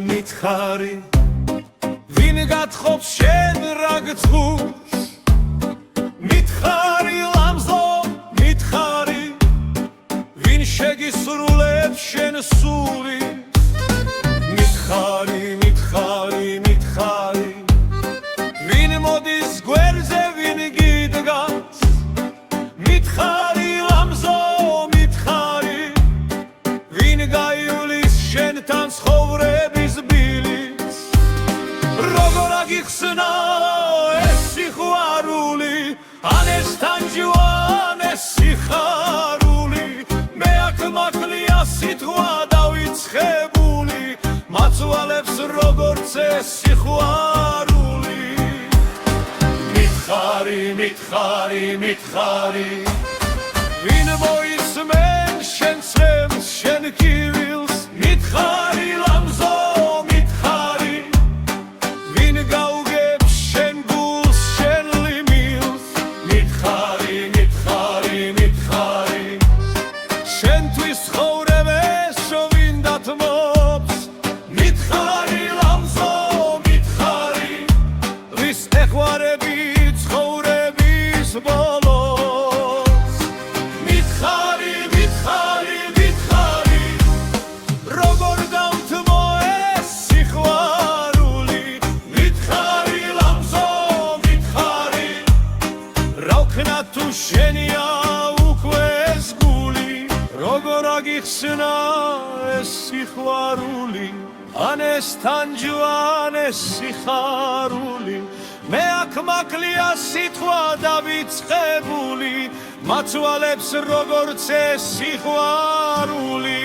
მითხარი ვინ გათხოვს შენ რაგწუს მითხარი ლამზო მითხარი ვინ შეგისრულებს შენ სულის მითხარი ვინ მოდის გვერდზე ვინ გიდგას მითხარი ლამზო მითხარი ვინ გაივლის შენთან ცხოვრების ბილის როგორ აგიხსნა ეს სიყვარული ან ეს თანჯვან ეს სიხარული მე აქ მაკლია სიტყვა დავიცხებული მაწვალებს როგორც ეს სიყვარული მითხარი ვინ მოისმენ შენ ცემს შენ კივილს მითხარი ლამზო მითხარი ვინ გაუგებს შენ გულს შენ ლიმილს მითხარი შენთვის ცხოვრებას ვინ დათმობს მითხარი ლამზო მითხარი ვის ეხვარები ცხოვრების ბოლოს მითხარი როგორ დავთმო ეს სიყვარული მითხარი ლამზო მითხარი რა ვქნა თუ შენია უკვე ეს გული როგორ აგიხსნა ეს სიყვარული ან ეს თანჯვან ეს სიხარული მე აქ მაკლია სიტყვა დავიწყებული მაწვალებს როგორც ეს სიყვარული